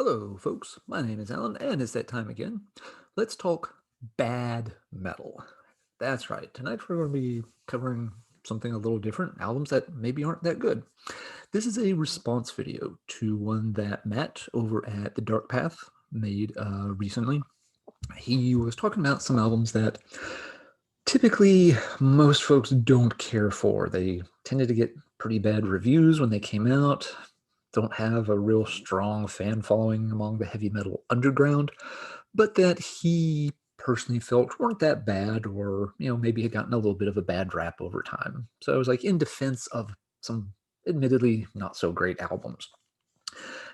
Hello, folks. My name is Alan, and it's that time again. Let's talk bad metal. That's right. Tonight we're going to be covering something a little different, albums that maybe aren't that good. This is a response video to one that Matt over at The Dark Path made recently. He was talking about some albums that typically most folks don't care for. They tended to get pretty bad reviews when they came out, don't have a real strong fan following among the heavy metal underground, but that he personally felt weren't that bad, or maybe had gotten a little bit of a bad rap over time. So I was like in defense of some admittedly not so great albums.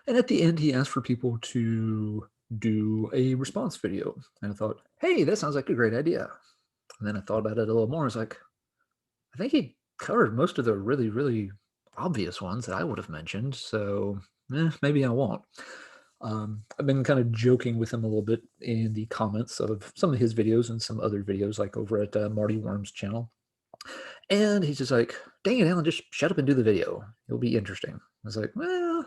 And at the end, he asked for people to do a response video. And I thought, hey, that sounds like a great idea. And then I thought about it a little more. I was like, I think he covered most of the really, really obvious ones that I would have mentioned. So maybe I won't. I've been kind of joking with him a little bit in the comments of some of his videos and some other videos, like over at Marty Worm's channel. And he's just like, dang it, Alan, just shut up and do the video. It'll be interesting. I was like, well,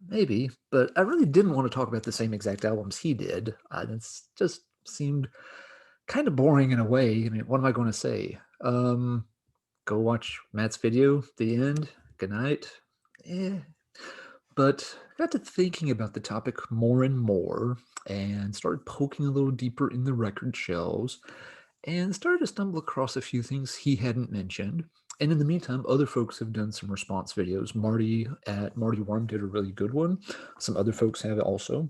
maybe. But I really didn't want to talk about the same exact albums he did. It's just seemed kind of boring in a way. I mean, what am I going to say? Go watch Matt's video, the end, good night. Eh. But I got to thinking about the topic more and more and started poking a little deeper in the record shelves and started to stumble across a few things he hadn't mentioned. And in the meantime, other folks have done some response videos. Marty at Marty Worm did a really good one. Some other folks have also.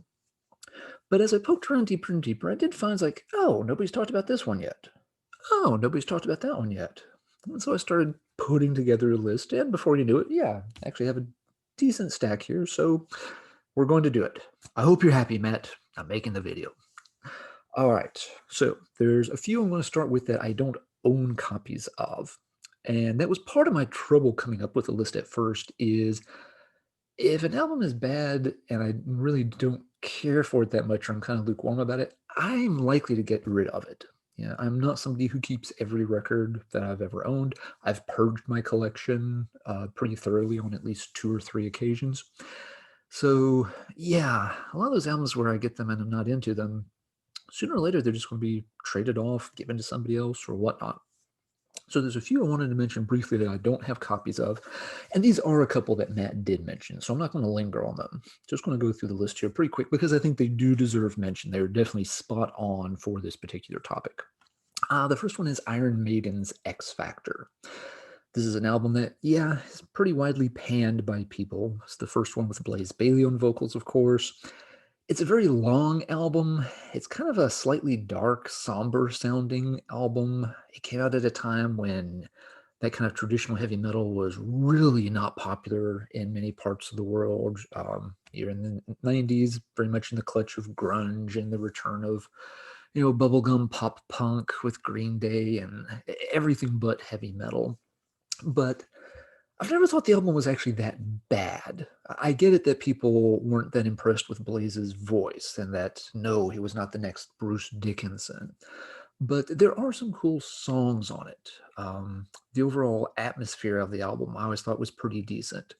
But as I poked around deeper and deeper, I did find like, oh, nobody's talked about this one yet. Oh, nobody's talked about that one yet. And so I started putting together a list, and before you knew it, yeah, I actually have a decent stack here, so we're going to do it. I hope you're happy, Matt. I'm making the video. All right, so there's a few I'm going to start with that I don't own copies of. And that was part of my trouble coming up with a list at first is if an album is bad and I really don't care for it that much or I'm kind of lukewarm about it, I'm likely to get rid of it. Yeah, I'm not somebody who keeps every record that I've ever owned. I've purged my collection pretty thoroughly on at least 2 or 3 occasions. So yeah, a lot of those albums where I get them and I'm not into them, sooner or later they're just going to be traded off, given to somebody else or whatnot. So there's a few I wanted to mention briefly that I don't have copies of, and these are a couple that Matt did mention, so I'm not going to linger on them. Just going to go through the list here pretty quick because I think they do deserve mention. They're definitely spot on for this particular topic. The first one is Iron Maiden's X Factor. This is an album that, yeah, is pretty widely panned by people. It's the first one with Blaze Bayley on vocals, of course. It's a very long album. It's kind of a slightly dark, somber sounding album. It came out at a time when that kind of traditional heavy metal was really not popular in many parts of the world. Here in the 90s, very much in the clutch of grunge and the return of, bubblegum pop punk with Green Day and everything but heavy metal. But I've never thought the album was actually that bad. I get it that people weren't that impressed with Blaze's voice and that, no, he was not the next Bruce Dickinson. But there are some cool songs on it. The overall atmosphere of the album I always thought was pretty decent.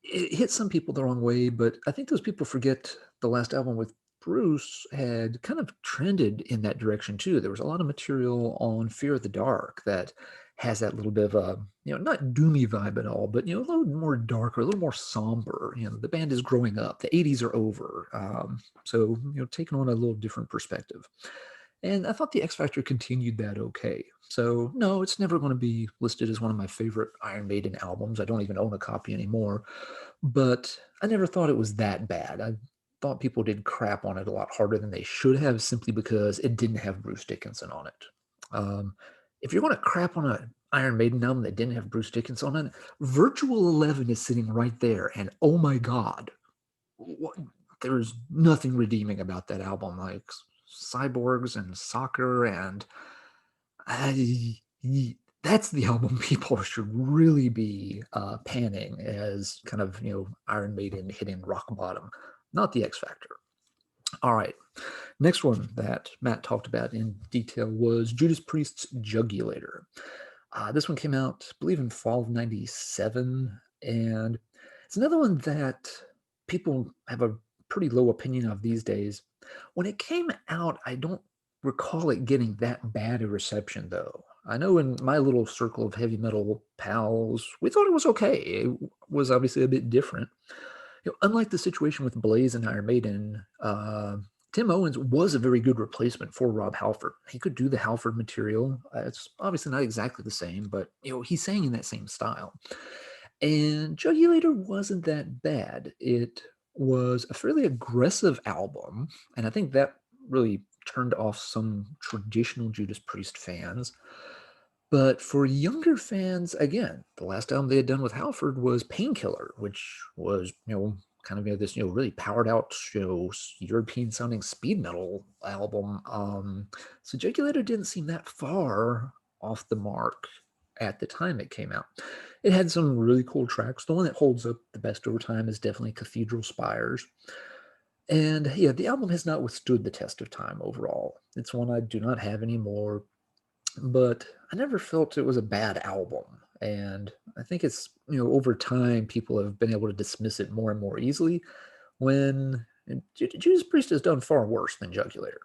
It hit some people the wrong way, but I think those people forget the last album with Bruce had kind of trended in that direction too. There was a lot of material on Fear of the Dark that has that little bit of a, not doomy vibe at all, but, a little more darker, a little more somber. The band is growing up. The 80s are over. So, taking on a little different perspective. And I thought the X Factor continued that okay. So, no, it's never going to be listed as one of my favorite Iron Maiden albums. I don't even own a copy anymore. But I never thought it was that bad. I thought people did crap on it a lot harder than they should have simply because it didn't have Bruce Dickinson on it. Um, if you're going to crap on an Iron Maiden album that didn't have Bruce Dickinson on it, Virtual 11 is sitting right there. And oh my God, what, there's nothing redeeming about that album. Like cyborgs and soccer and I, that's the album people should really be panning as kind of, Iron Maiden hitting rock bottom, not the X Factor. All right. Next one that Matt talked about in detail was Judas Priest's Jugulator. This one came out, I believe, in fall of 97. And it's another one that people have a pretty low opinion of these days. When it came out, I don't recall it getting that bad a reception, though. I know in my little circle of heavy metal pals, we thought it was okay. It was obviously a bit different. Unlike the situation with Blaze and Iron Maiden, Tim Owens was a very good replacement for Rob Halford. He could do the Halford material. It's obviously not exactly the same, but he sang in that same style. And Jugulator wasn't that bad. It was a fairly aggressive album, and I think that really turned off some traditional Judas Priest fans. But for younger fans, again, the last album they had done with Halford was Painkiller, which was, kind of this, really powered out, European sounding speed metal album. So Jugulator didn't seem that far off the mark at the time it came out. It had some really cool tracks. The one that holds up the best over time is definitely Cathedral Spires. And yeah, the album has not withstood the test of time overall. It's one I do not have anymore, but I never felt it was a bad album. And I think it's, over time, people have been able to dismiss it more and more easily when Judas Priest has done far worse than Jugulator.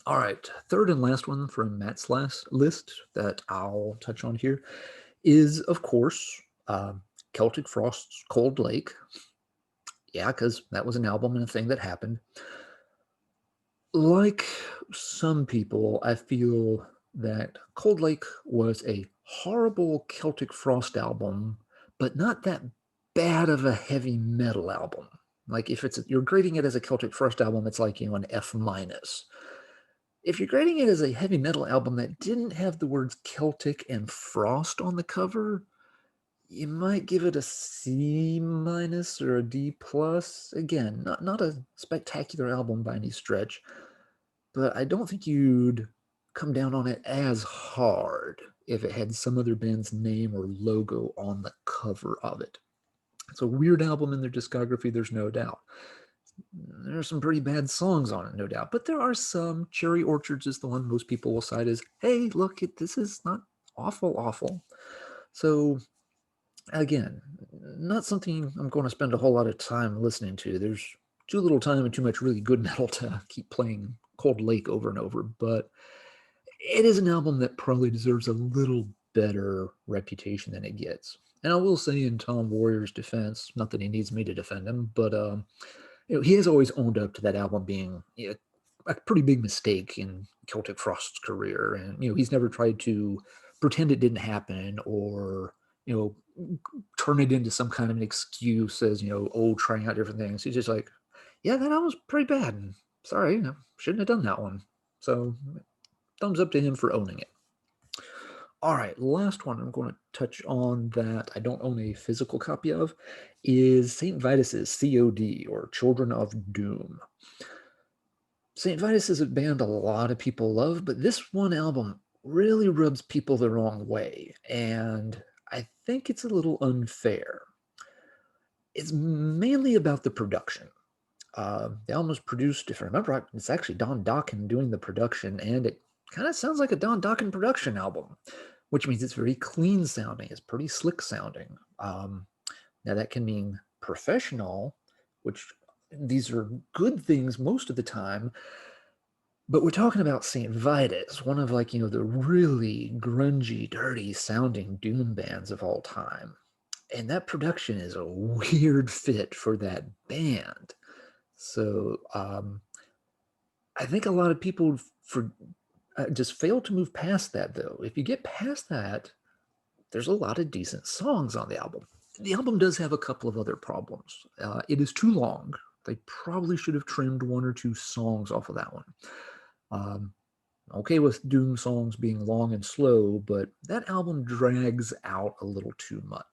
All right, third and last one from Matt's last list that I'll touch on here is, of course, Celtic Frost's Cold Lake. Yeah, because that was an album and a thing that happened. Like some people, I feel that Cold Lake was a horrible Celtic Frost album, but not that bad of a heavy metal album. Like if you're grading it as a Celtic Frost album, it's like, an F minus. If you're grading it as a heavy metal album that didn't have the words Celtic and Frost on the cover, you might give it a C minus or a D plus. Again, not a spectacular album by any stretch, but I don't think you'd come down on it as hard if it had some other band's name or logo on the cover of it. It's a weird album in their discography, there's no doubt. There are some pretty bad songs on it, no doubt, but there are some. Cherry Orchards is the one most people will cite as, hey, look, this is not awful. So again, not something I'm going to spend a whole lot of time listening to. There's too little time and too much really good metal to keep playing Cold Lake over and over, but it is an album that probably deserves a little better reputation than it gets. And I will say, in Tom Warrior's defense, not that he needs me to defend him, but he has always owned up to that album being a pretty big mistake in Celtic Frost's career, and he's never tried to pretend it didn't happen or turn it into some kind of an excuse as trying out different things. He's just like, yeah, that album's pretty bad, and sorry, shouldn't have done that one. So thumbs up to him for owning it. All right, last one I'm going to touch on that I don't own a physical copy of is St. Vitus's COD, or Children of Doom. St. Vitus is a band a lot of people love, but this one album really rubs people the wrong way, and I think it's a little unfair. It's mainly about the production. The album was produced, if I remember right, it's actually Don Dokken doing the production, and it kind of sounds like a Don Dokken production album, which means it's very clean sounding. It's pretty slick sounding. Now that can mean professional, which these are good things most of the time, but we're talking about St. Vitus, one of the really grungy, dirty sounding doom bands of all time. And that production is a weird fit for that band. So I think a lot of people just fail to move past that, though. If you get past that, there's a lot of decent songs on the album. The album does have a couple of other problems. It is too long. They probably should have trimmed one or two songs off of that one. Okay with Doom songs being long and slow, but that album drags out a little too much.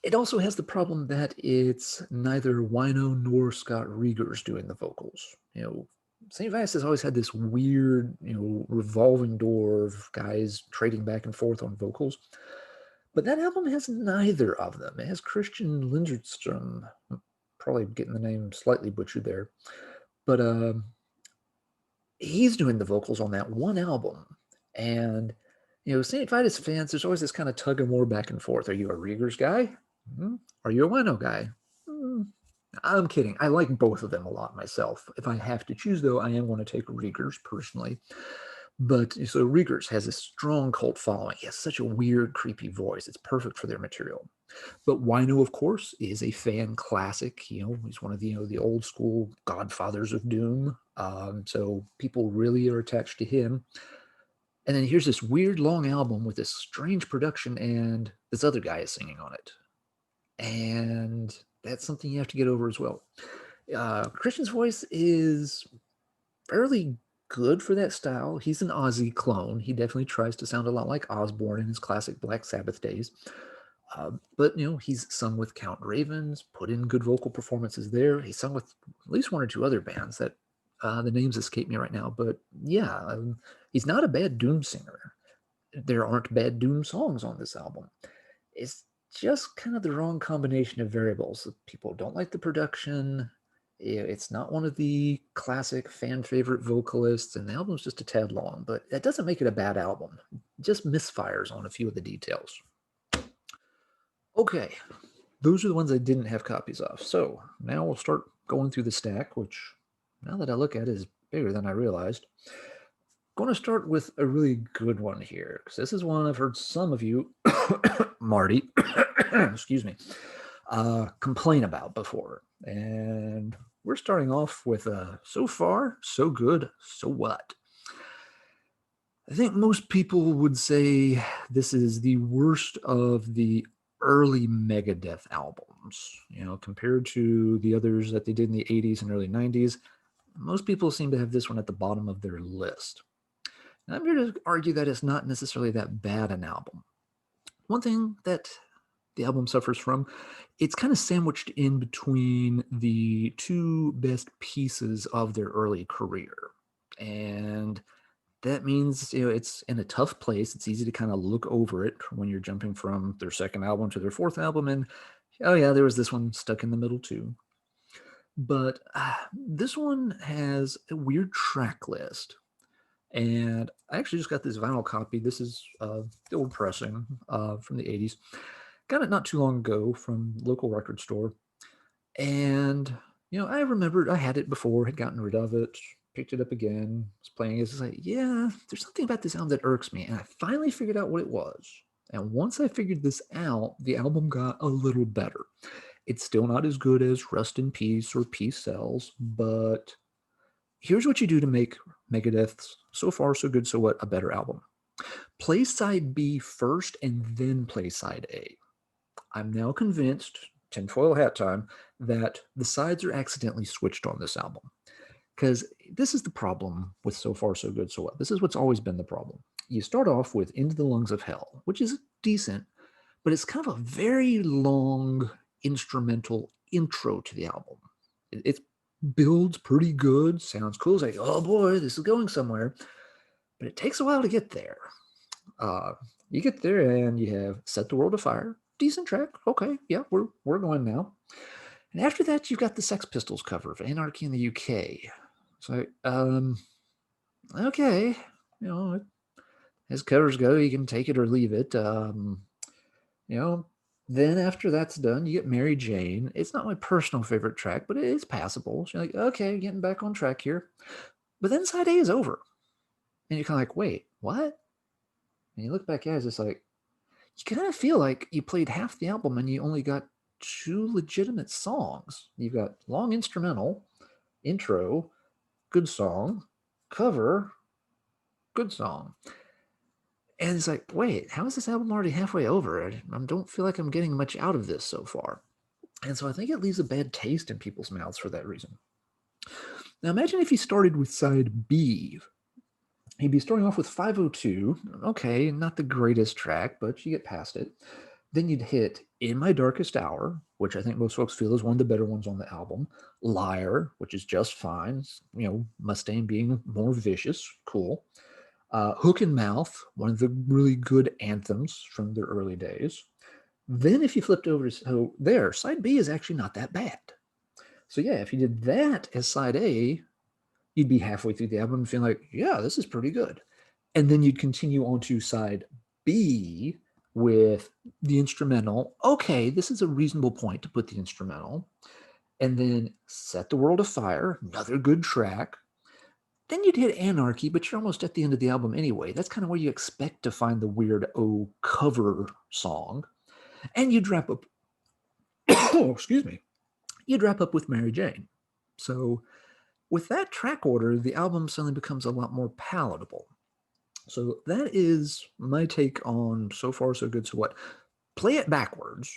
It also has the problem that it's neither Wino nor Scott Riegers doing the vocals. St. Vitus has always had this weird, revolving door of guys trading back and forth on vocals. But that album has neither of them. It has Christian Lindstrom, probably getting the name slightly butchered there, but he's doing the vocals on that one album. And, St. Vitus fans, there's always this kind of tug of war back and forth. Are you a Riegers guy? Are you a Wino guy? I'm kidding. I like both of them a lot myself. If I have to choose, though, I am going to take Riegers personally. But so Riegers has a strong cult following. He has such a weird, creepy voice. It's perfect for their material. But Wino, of course, is a fan classic. He's one of the the old school godfathers of doom. So people really are attached to him. And then here's this weird long album with this strange production, and this other guy is singing on it. And that's something you have to get over as well. Christian's voice is fairly good for that style. He's an Ozzy clone. He definitely tries to sound a lot like Osbourne in his classic Black Sabbath days. But he's sung with Count Ravens, put in good vocal performances there. He's sung with at least one or two other bands that the names escape me right now. But yeah, he's not a bad doom singer. There aren't bad doom songs on this album. It's just kind of the wrong combination of variables. People don't like the production. It's not one of the classic fan favorite vocalists, and the album's just a tad long, but that doesn't make it a bad album. It just misfires on a few of the details. Okay, those are the ones I didn't have copies of. So now we'll start going through the stack, which now that I look at it is bigger than I realized. Going to start with a really good one here, because this is one I've heard some of you, Marty, excuse me, complain about before. And we're starting off with So Far, So Good, So What? I think most people would say this is the worst of the early Megadeth albums, compared to the others that they did in the 80s and early 90s. Most people seem to have this one at the bottom of their list. And I'm here to argue that it's not necessarily that bad an album. One thing that the album suffers from, it's kind of sandwiched in between the two best pieces of their early career. And that means it's in a tough place. It's easy to kind of look over it when you're jumping from their second album to their fourth album, and oh yeah, there was this one stuck in the middle too. But this one has a weird track list, and I actually just got this vinyl copy. This is the old pressing from the 80s. Got it not too long ago from local record store, and I remembered I had it before, had gotten rid of it, picked it up again, was playing it. It's like, yeah, there's something about this album that irks me. And I finally figured out what it was. And once I figured this out, the album got a little better. It's still not as good as Rust in Peace or Peace Sells, but here's what you do to make Megadeth's So Far, So Good, So What a better album. Play side B first and then play side A. I'm now convinced, tinfoil hat time, that the sides are accidentally switched on this album. Because this is the problem with So Far, So Good, So What. This is what's always been the problem. You start off with Into the Lungs of Hell, which is decent, but it's kind of a very long instrumental intro to the album. It builds pretty good, sounds cool. It's like, oh boy, this is going somewhere. But it takes a while to get there. You get there and you have Set the World Afire. Decent track. Okay, yeah, we're going now. And after that, you've got the Sex Pistols cover of Anarchy in the UK. So, okay, as covers go, you can take it or leave it. Then after that's done, you get Mary Jane. It's not my personal favorite track, but it is passable. So you're like, okay, getting back on track here. But then side A is over. And you're kind of like, wait, what? And you look back at it, it's just like, you kind of feel like you played half the album and you only got two legitimate songs. You've got long instrumental, intro, good song, cover, good song. And it's like, wait, how is this album already halfway over? I don't feel like I'm getting much out of this so far. And so I think it leaves a bad taste in people's mouths for that reason. Now imagine if he started with side B. He'd be starting off with 502. Okay, not the greatest track, but you get past it. Then you'd hit In My Darkest Hour, which I think most folks feel is one of the better ones on the album. Liar, which is just fine. Mustaine being more vicious, cool. Hook and Mouth, one of the really good anthems from their early days. Then if you flipped over to there, side B is actually not that bad. So yeah, if you did that as side A, you'd be halfway through the album and feeling like, yeah, this is pretty good. And then you'd continue on to side B with the instrumental. Okay, this is a reasonable point to put the instrumental. and then Set the World Afire, another good track. Then you'd hit Anarchy, but you're almost at the end of the album anyway. That's kind of where you expect to find the weird cover song. And you'd wrap up, oh, excuse me, you'd wrap up with Mary Jane. So with that track order, the album suddenly becomes a lot more palatable. So that is my take on So Far So Good So What. Play it backwards.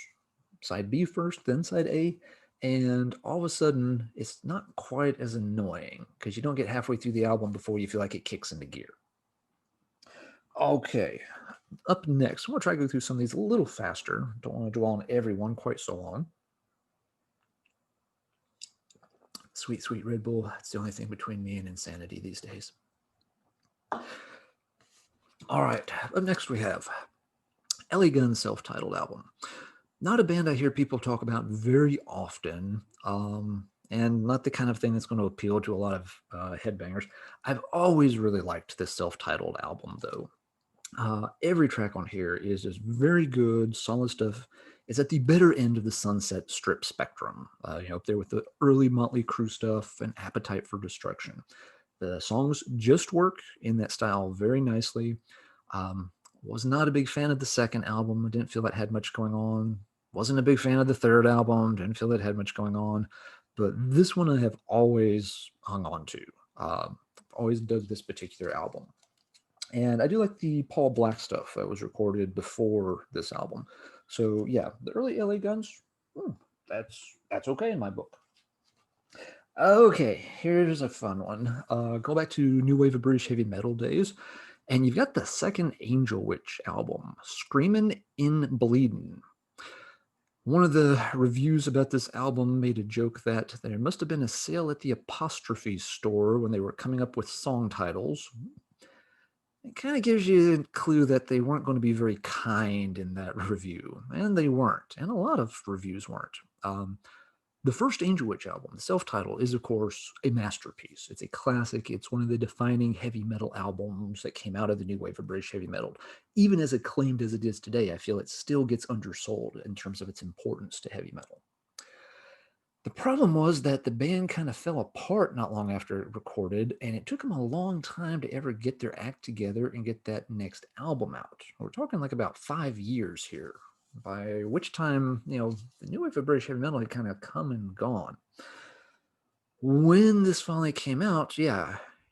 Side B first, then side A, and all of a sudden it's not quite as annoying because you don't get halfway through the album before you feel like it kicks into gear. Okay, up next, I'm going to try to go through some of these a little faster. Don't want to dwell on every one quite so long. Sweet, sweet Red Bull. That's the only thing between me and insanity these days. All right, up next we have Ellie Gunn's self-titled album. Not a band I hear people talk about very often, and not the kind of thing that's going to appeal to a lot of headbangers. I've always really liked this self-titled album, though. Every track on here is just very good, solid stuff. It's at the better end of the Sunset Strip spectrum, up there with the early Motley Crue stuff and Appetite for Destruction. The songs just work in that style very nicely. Was not a big fan of the second album. I didn't feel that had much going on. Wasn't a big fan of the third album. Didn't feel it had much going on. But this one I have always hung on to. Always dug this particular album. And I do like the Paul Black stuff that was recorded before this album. So yeah, the early LA Guns, that's okay in my book. Okay, here's a fun one. Go back to New Wave of British Heavy Metal days. And you've got the second Angel Witch album, Screamin' in Bleedin'. One of the reviews about this album made a joke that there must have been a sale at the Apostrophe store when they were coming up with song titles. It kind of gives you a clue that they weren't going to be very kind in that review, and they weren't, and a lot of reviews weren't. The first Angel Witch album, the self-titled, is of course a masterpiece. It's a classic. It's one of the defining heavy metal albums that came out of the new wave of British heavy metal. Even as acclaimed as it is today, I feel it still gets undersold in terms of its importance to heavy metal. The problem was that the band kind of fell apart not long after it recorded, and it took them a long time to ever get their act together and get that next album out. We're talking like about 5 years here, by which time, the new wave of British heavy metal had kind of come and gone. When this finally came out,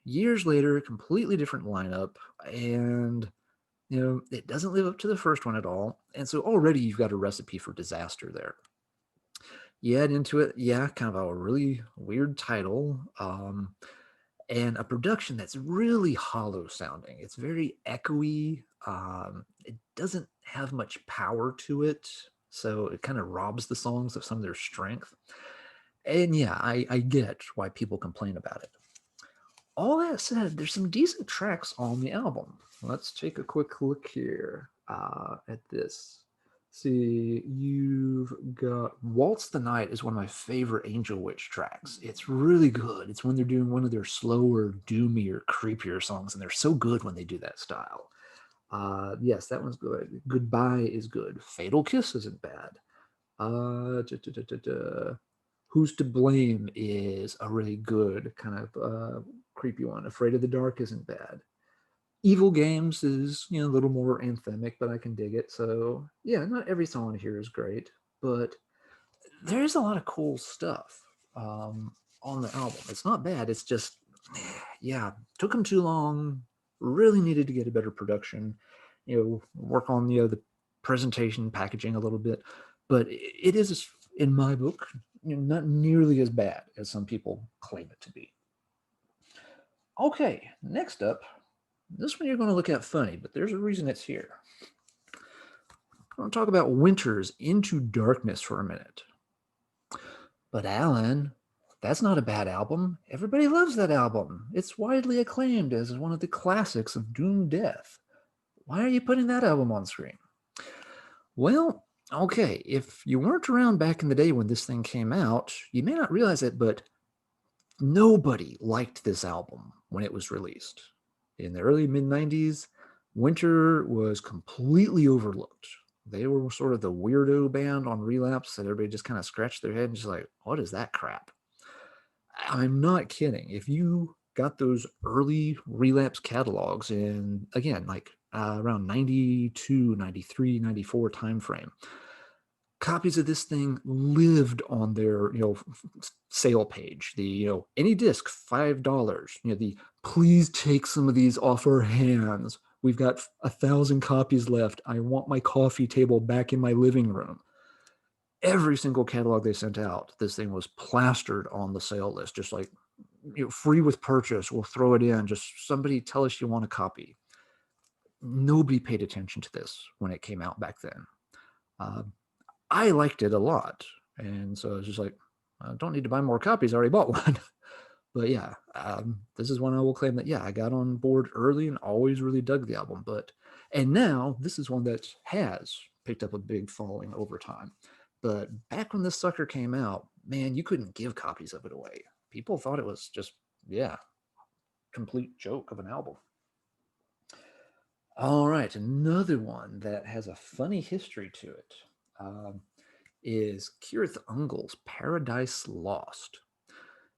years later, completely different lineup, and it doesn't live up to the first one at all. And so already you've got a recipe for disaster there. You add into it, kind of a really weird title, and a production that's really hollow sounding. It's very echoey. It doesn't have much power to it, so it kind of robs the songs of some of their strength. And I get why people complain about it. All that said, there's some decent tracks on the album. Let's take a quick look here at this. See, you've got Waltz the Night is one of my favorite Angel Witch tracks. It's really good. It's when they're doing one of their slower, doomier, creepier songs, and they're so good when they do that style. Yes, that one's good. Goodbye is good. Fatal Kiss isn't bad. Who's to Blame is a really good kind of creepy one. Afraid of the Dark isn't bad. Evil Games is, a little more anthemic, but I can dig it. So, not every song here is great, but there's a lot of cool stuff on the album. It's not bad. It's just, took them too long. Really needed to get a better production, work on, the presentation, packaging a little bit. But it is, in my book, not nearly as bad as some people claim it to be. Okay, next up. This one you're going to look at funny, but there's a reason it's here. I'm going to talk about Winter's Into Darkness for a minute. But Alan, that's not a bad album. Everybody loves that album. It's widely acclaimed as one of the classics of doom death. Why are you putting that album on screen? Well, okay, if you weren't around back in the day when this thing came out, you may not realize it, but nobody liked this album when it was released. In the early mid-90s, Winter was completely overlooked. They were sort of the weirdo band on Relapse that everybody just kind of scratched their head and just like, what is that crap? I'm not kidding. If you got those early Relapse catalogs in, again, like around 92, 93, 94 timeframe, copies of this thing lived on their, sale page. The, any disc, $5. The please take some of these off our hands. We've got 1,000 copies left. I want my coffee table back in my living room. Every single catalog they sent out, this thing was plastered on the sale list, just like, free with purchase. We'll throw it in. Just somebody tell us you want a copy. Nobody paid attention to this when it came out back then. I liked it a lot. And so I was just like, I don't need to buy more copies. I already bought one. But yeah, this is one I will claim that, I got on board early and always really dug the album. And now this is one that has picked up a big following over time. But back when this sucker came out, man, you couldn't give copies of it away. People thought it was just, complete joke of an album. All right, another one that has a funny history to it is Cirith Ungol's Paradise Lost.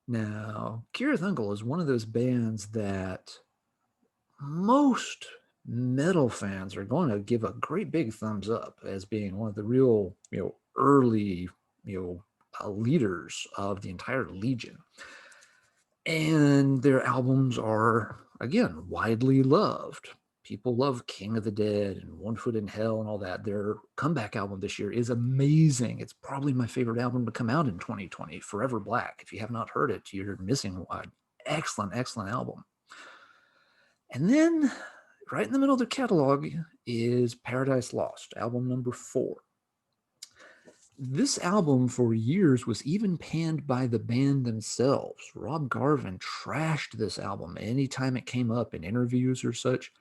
Now, Cirith Ungol is one of those bands that most metal fans are going to give a great big thumbs up as being one of the real, early, leaders of the entire Legion. And their albums are, again, widely loved. People love King of the Dead and One Foot in Hell and all that. Their comeback album this year is amazing. It's probably my favorite album to come out in 2020, Forever Black. If you have not heard it, you're missing one. Excellent, excellent album. And then right in the middle of their catalog is Paradise Lost, album number 4. This album for years was even panned by the band themselves. Rob Garvin trashed this album anytime it came up in interviews or such.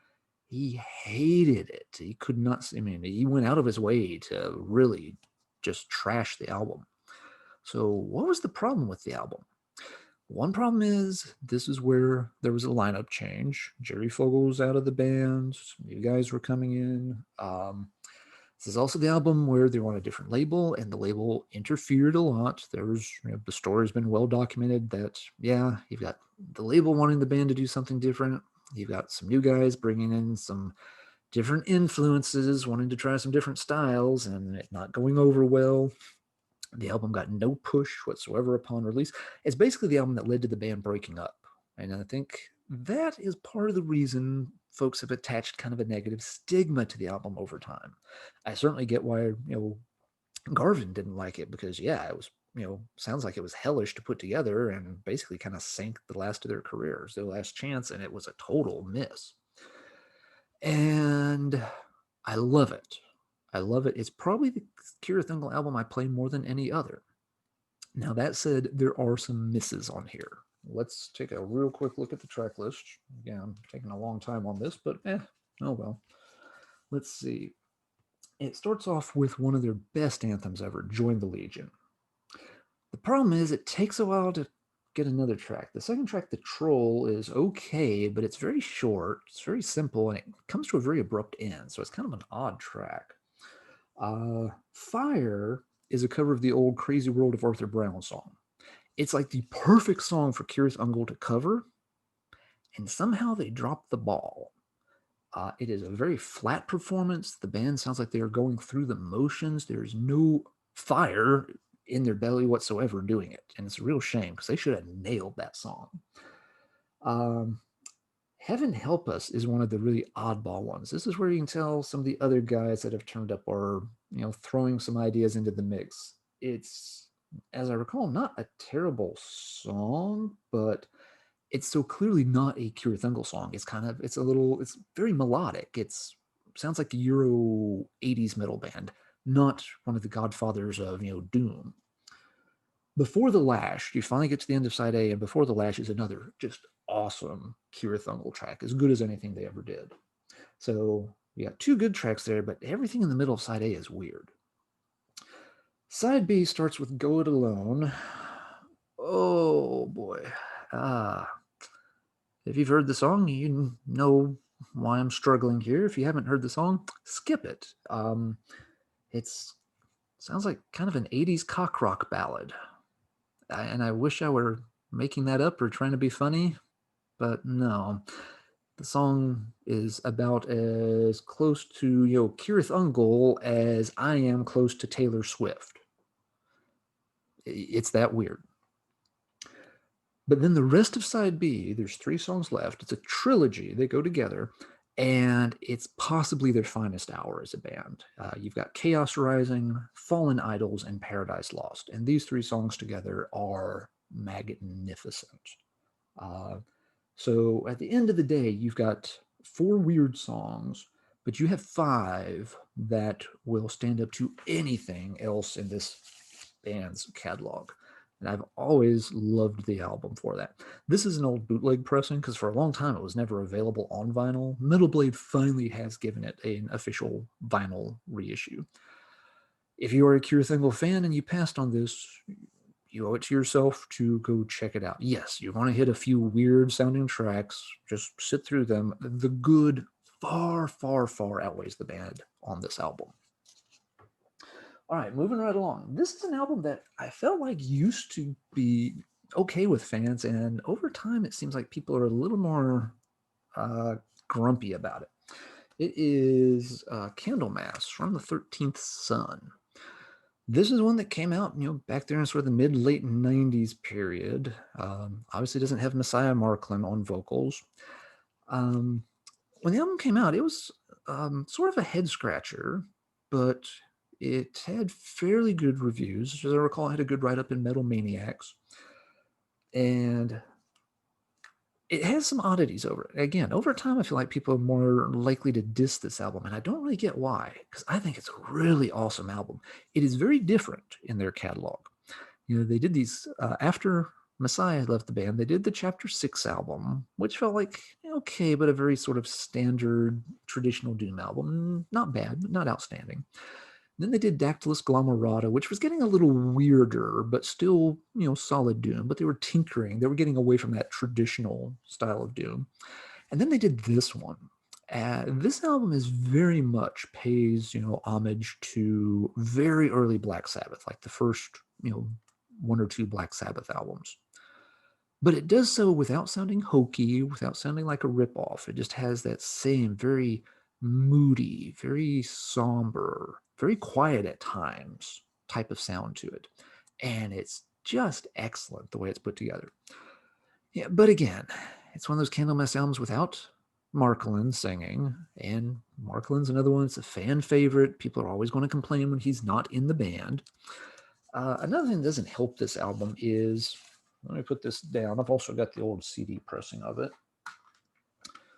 He hated it. He could not, he went out of his way to really just trash the album. So what was the problem with the album? One problem is this is where there was a lineup change. Jerry Fogel's out of the band. New guys were coming in. This is also the album where they were on a different label, and the label interfered a lot. There's, the story's been well documented that, you've got the label wanting the band to do something different. You've got some new guys bringing in some different influences, wanting to try some different styles, and it not going over well. The album got no push whatsoever upon release. It's basically the album that led to the band breaking up. And I think that is part of the reason folks have attached kind of a negative stigma to the album over time. I certainly get why, Garvin didn't like it because, it was, sounds like it was hellish to put together and basically kind of sank the last of their careers, their last chance, and it was a total miss. And I love it. I love it. It's probably the Cirith Ungol album I play more than any other. Now, that said, there are some misses on here. Let's take a real quick look at the track list. Again, I'm taking a long time on this, but oh well. Let's see. It starts off with one of their best anthems ever, Join the Legion. The problem is it takes a while to get another track. The second track, The Troll, is okay, but it's very short, it's very simple, and it comes to a very abrupt end, so it's kind of an odd track. Fire is a cover of the old Crazy World of Arthur Brown song. It's like the perfect song for Cirith Ungol to cover, and somehow they dropped the ball. It is a very flat performance. The band sounds like they are going through the motions. There's no fire in their belly whatsoever doing it, and it's a real shame because they should have nailed that song. Heaven Help Us is one of the really oddball ones. This is where you can tell some of the other guys that have turned up are, throwing some ideas into the mix. It's, as I recall, not a terrible song, but it's so clearly not a Cirith Ungol song. It's very melodic. It sounds like a Euro 80s metal band, not one of the godfathers of, doom. Before the Lash, you finally get to the end of side A, and Before the Lash is another just awesome Cirith Ungol track, as good as anything they ever did. So you got 2 good tracks there, but everything in the middle of side A is weird. Side B starts with Go It Alone. Oh boy. If you've heard the song, you know why I'm struggling here. If you haven't heard the song, skip it. It's sounds like kind of an 80s cock rock ballad. And I wish I were making that up or trying to be funny, but no. The song is about as close to, Kirith Ungol as I am close to Taylor Swift. It's that weird. But then the rest of side B, there's 3 songs left. It's a trilogy. They go together, and it's possibly their finest hour as a band. You've got Chaos Rising, Fallen Idols, and Paradise Lost. And these 3 songs together are magnificent. So at the end of the day, you've got 4 weird songs, but you have 5 that will stand up to anything else in this band's catalog. And I've always loved the album for that. This is an old bootleg pressing because for a long time it was never available on vinyl. Metal Blade finally has given it an official vinyl reissue. If you are a Cure Thingel fan and you passed on this, you owe it to yourself to go check it out. Yes, you're going to hit a few weird sounding tracks. Just sit through them. The good far, far, far outweighs the bad on this album. All right, moving right along. This is an album that I felt like used to be okay with fans, and over time it seems like people are a little more grumpy about it. It is Candlemass from the 13th Sun. This is one that came out, back there in sort of the mid-late 90s period. Obviously doesn't have Messiah Marklin on vocals. When the album came out, it was sort of a head-scratcher, but it had fairly good reviews. As I recall, it had a good write-up in Metal Maniacs. And it has some oddities over it. Again, over time, I feel like people are more likely to diss this album, and I don't really get why, because I think it's a really awesome album. It is very different in their catalog. They did these, after Messiah left the band, they did the Chapter 6 album, which felt like, okay, but a very sort of standard, traditional Doom album. Not bad, but not outstanding. Then they did Dactylus Glomerata, which was getting a little weirder, but still, solid Doom. But they were tinkering. They were getting away from that traditional style of Doom. And then they did this one. This album is very much pays, homage to very early Black Sabbath, like the first, 1 or 2 Black Sabbath albums. But it does so without sounding hokey, without sounding like a ripoff. It just has that same very moody, very somber, very quiet at times type of sound to it. And it's just excellent the way it's put together. Yeah, but again, it's one of those Candlemass albums without Marklin singing. And Marklin's another one that's a fan favorite. People are always going to complain when he's not in the band. Another thing that doesn't help this album is, let me put this down. I've also got the old CD pressing of it.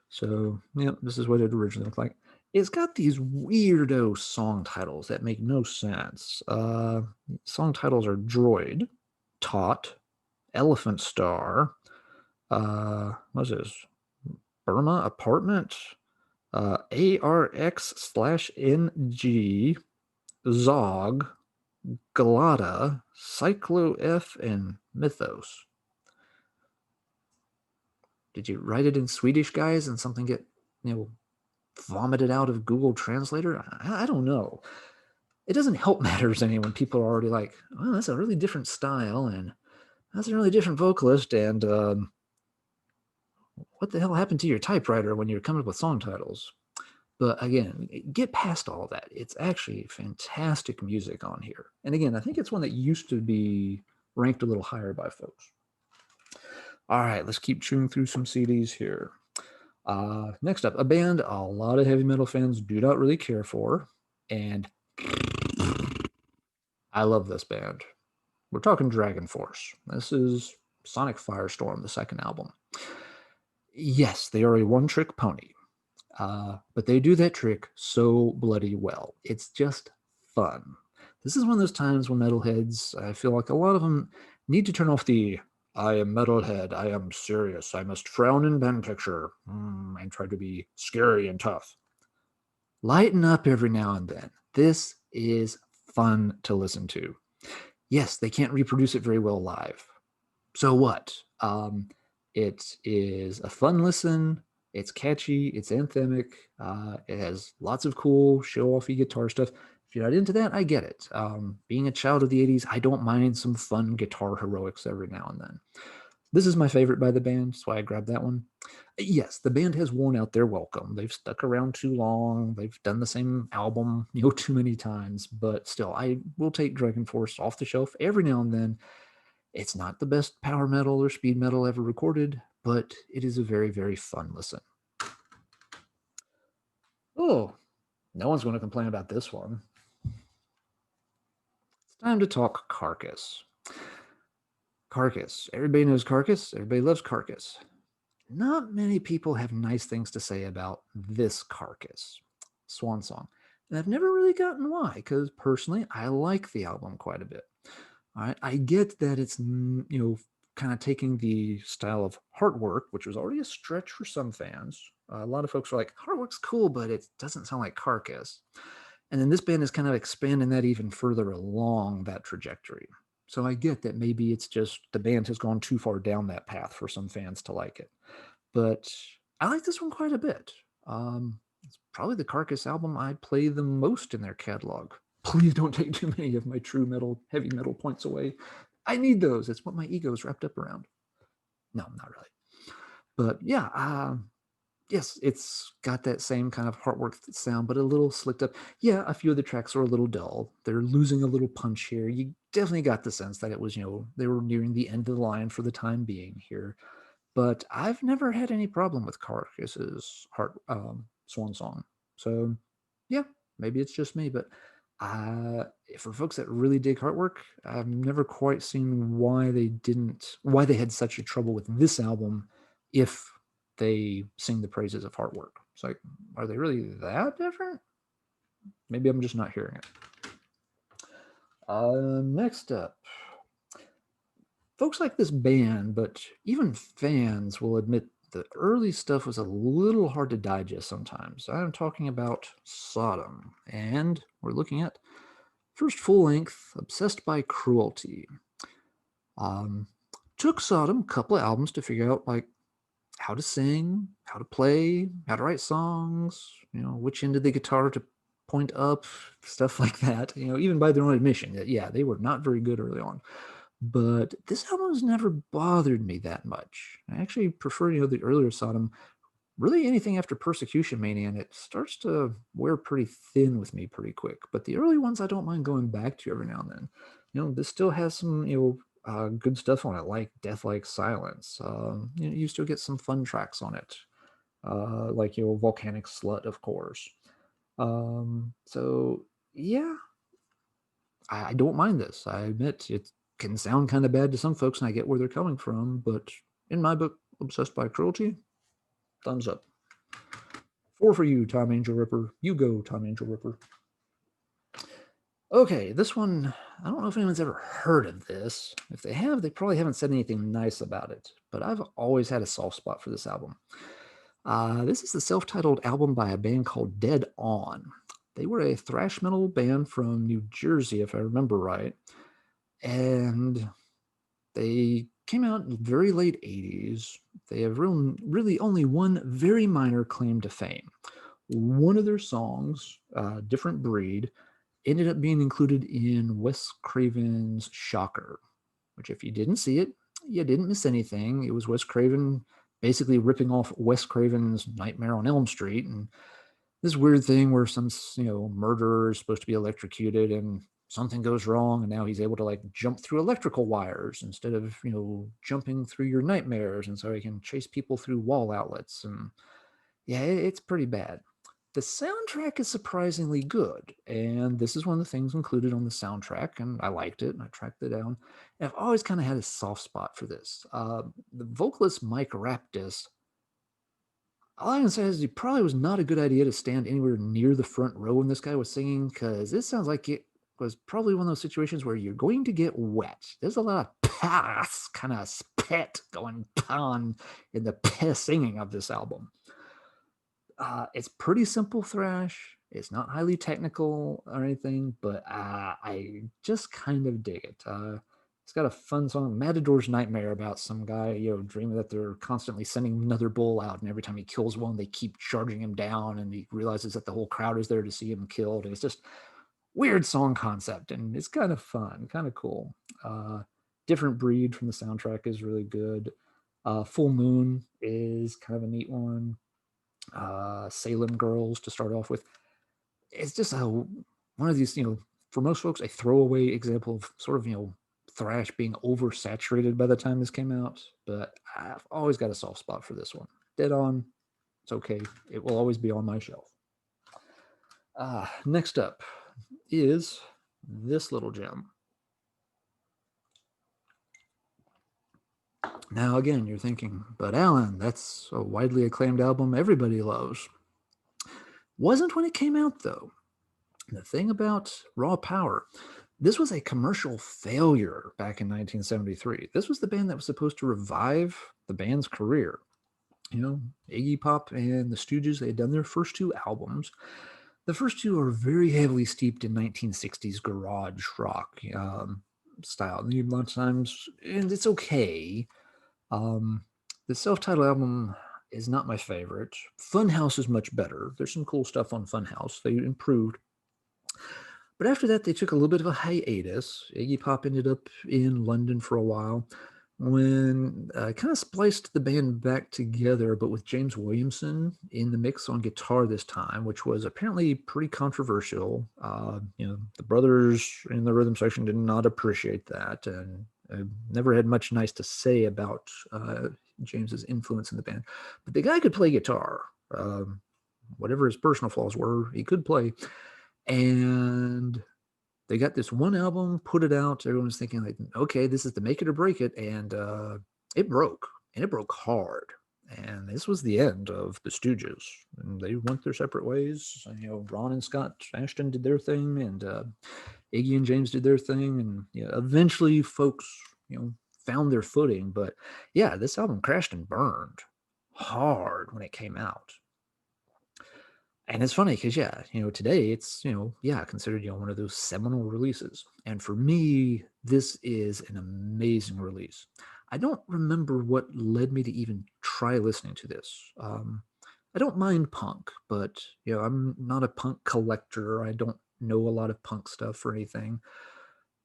So, this is what it originally looked like. It's got these weirdo song titles that make no sense. Song titles are Droid, Taut, Elephant Star, what's this? Burma Apartment, ARX/NG, Zog, Galata, Cyclo F, and Mythos. Did you write it in Swedish, guys, and something get, vomited out of Google Translator? I don't know. It doesn't help matters any when people are already like, oh, that's a really different style, and that's a really different vocalist, and what the hell happened to your typewriter when you're coming up with song titles? But again, get past all of that. It's actually fantastic music on here. And again, I think it's one that used to be ranked a little higher by folks. All right, let's keep chewing through some CDs here. Next up, a band a lot of heavy metal fans do not really care for, and I love this band. We're talking Dragon Force. This is Sonic Firestorm, the second album. Yes, they are a one-trick pony. But they do that trick so bloody well. It's just fun. This is one of those times when metalheads, I feel like a lot of them need to turn off the I am metalhead, I am serious, I must frown in band picture, and try to be scary and tough. Lighten up every now and then. This is fun to listen to. Yes, they can't reproduce it very well live. So what? It is a fun listen. It's catchy. It's anthemic. It has lots of cool show-offy guitar stuff. If you're not into that, I get it. Being a child of the 80s, I don't mind some fun guitar heroics every now and then. This is my favorite by the band, that's why I grabbed that one. Yes, the band has worn out their welcome. They've stuck around too long. They've done the same album, too many times. But still, I will take Dragon Force off the shelf every now and then. It's not the best power metal or speed metal ever recorded, but it is a very, very fun listen. Oh, no one's going to complain about this one. It's time to talk Carcass. Carcass. Everybody knows Carcass. Everybody loves Carcass. Not many people have nice things to say about this Carcass, Swan Song. And I've never really gotten why, because personally, I like the album quite a bit. All right, I get that it's, kind of taking the style of Heartwork, which was already a stretch for some fans. A lot of folks are like, Heartwork's cool, but it doesn't sound like Carcass. And then this band is kind of expanding that even further along that trajectory. So I get that maybe it's just the band has gone too far down that path for some fans to like it. But I like this one quite a bit. It's probably the Carcass album I play the most in their catalog. Please don't take too many of my true metal, heavy metal points away. I need those. It's what my ego is wrapped up around. No, not really. But yeah, yes, it's got that same kind of Heartwork sound, but a little slicked up. Yeah, a few of the tracks are a little dull. They're losing a little punch here. You definitely got the sense that it was, they were nearing the end of the line for the time being here. But I've never had any problem with Carcass's Swan Song. So yeah, maybe it's just me, but for folks that really dig Heartwork, I've never quite seen why they had such a trouble with this album if they sing the praises of Heartwork. It's like, are they really that different? Maybe I'm just not hearing it. Next up, folks like this band, but even fans will admit the early stuff was a little hard to digest sometimes. I'm talking about Sodom, and we're looking at first full length, Obsessed by Cruelty. Took Sodom a couple of albums to figure out like how to sing, how to play, how to write songs, which end of the guitar to point up, stuff like that. Even by their own admission, that yeah, they were not very good early on. But this album has never bothered me that much. I actually prefer, the earlier Sodom. Really anything after Persecution Mania, and it starts to wear pretty thin with me pretty quick. But the early ones I don't mind going back to every now and then. This still has some, good stuff on it, like Death Like Silence. You still get some fun tracks on it, like, Volcanic Slut, of course. So, yeah, I don't mind this. I admit it can sound kind of bad to some folks, and I get where they're coming from, but in my book, Obsessed by Cruelty, thumbs up. 4 for you, Tom Angel Ripper. You go, Tom Angel Ripper. Okay, this one, I don't know if anyone's ever heard of this. If they have, they probably haven't said anything nice about it, but I've always had a soft spot for this album. This is the self-titled album by a band called Dead On. They were a thrash metal band from New Jersey, if I remember right. And they came out in the very late 80s. They have really only one very minor claim to fame. One of their songs, Different Breed, ended up being included in Wes Craven's Shocker, which if you didn't see it, you didn't miss anything. It was Wes Craven basically ripping off Wes Craven's Nightmare on Elm Street, and this weird thing where some, murderer is supposed to be electrocuted and something goes wrong, and now he's able to like jump through electrical wires instead of, jumping through your nightmares, and so he can chase people through wall outlets. And yeah, it's pretty bad. The soundtrack is surprisingly good, and this is one of the things included on the soundtrack, and I liked it, and I tracked it down. And I've always kind of had a soft spot for this. The vocalist Mike Raptis, all I can say is it probably was not a good idea to stand anywhere near the front row when this guy was singing, because this sounds like it was probably one of those situations where you're going to get wet. There's a lot of pass, kind of spit going on in the singing of this album. It's pretty simple thrash. It's not highly technical or anything, but I just kind of dig it. It's got a fun song, Matador's Nightmare, about some guy, dreaming that they're constantly sending another bull out, and every time he kills one, they keep charging him down, and he realizes that the whole crowd is there to see him killed. And it's just weird song concept, and it's kind of fun, kind of cool. Different Breed from the soundtrack is really good. Full Moon is kind of a neat one. Salem Girls to start off with. It's just one of these, for most folks, a throwaway example of sort of, thrash being oversaturated by the time this came out. But I've always got a soft spot for this one. Dead On, it's okay. It will always be on my shelf. Next up is this little gem. Now, again, you're thinking, but Alan, that's a widely acclaimed album everybody loves. Wasn't when it came out, though. The thing about Raw Power, this was a commercial failure back in 1973. This was the band that was supposed to revive the band's career. Iggy Pop and the Stooges, they had done their first two albums. The first two are very heavily steeped in 1960s garage rock style. A lot of times, and it's okay. The self-titled album is not my favorite. Funhouse is much better. There's some cool stuff on Funhouse. They improved. But after that, they took a little bit of a hiatus. Iggy Pop ended up in London for a while when kind of spliced the band back together, but with James Williamson in the mix on guitar this time, which was apparently pretty controversial. The brothers in the rhythm section did not appreciate that, and I never had much nice to say about James's influence in the band. But the guy could play guitar. Whatever his personal flaws were, he could play. And they got this one album, put it out. Everyone's thinking like, okay, this is the make it or break it. And it broke, and it broke hard. And this was the end of the Stooges. And they went their separate ways. Ron and Scott Ashton did their thing, and Iggy and James did their thing. And eventually folks, found their footing. But yeah, this album crashed and burned hard when it came out. And it's funny because, today it's, considered, one of those seminal releases. And for me, this is an amazing release. I don't remember what led me to even try listening to this. I don't mind punk, but, I'm not a punk collector. I don't know a lot of punk stuff or anything.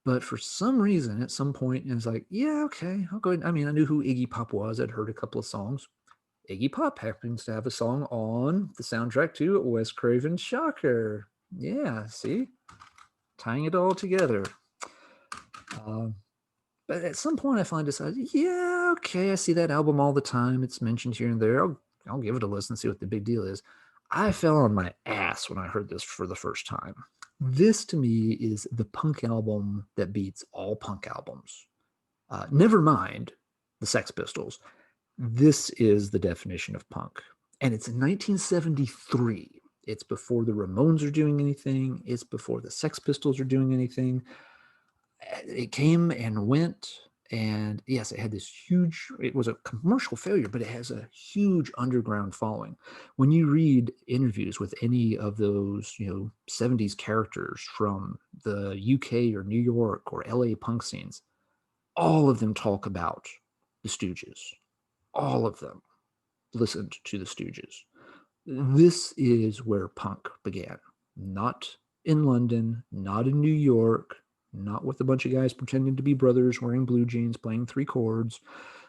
But for some reason, at some point, it was like, yeah, okay, I'll go ahead. I mean, I knew who Iggy Pop was. I'd heard a couple of songs. Iggy Pop happens to have a song on the soundtrack to Wes Craven's Shocker. Yeah, see? Tying it all together. But at some point I finally decided, yeah, okay, I see that album all the time. It's mentioned here and there. I'll give it a listen, see what the big deal is. I fell on my ass when I heard this for the first time. This, to me, is the punk album that beats all punk albums. Never mind the Sex Pistols. This is the definition of punk. And it's in 1973. It's before the Ramones are doing anything. It's before the Sex Pistols are doing anything. It came and went. And yes, it had this huge, it was a commercial failure, but it has a huge underground following. When you read interviews with any of those, 70s characters from the UK or New York or LA punk scenes, all of them talk about the Stooges. All of them listened to the Stooges. This is where punk began. Not in London, not in New York, not with a bunch of guys pretending to be brothers wearing blue jeans playing three chords,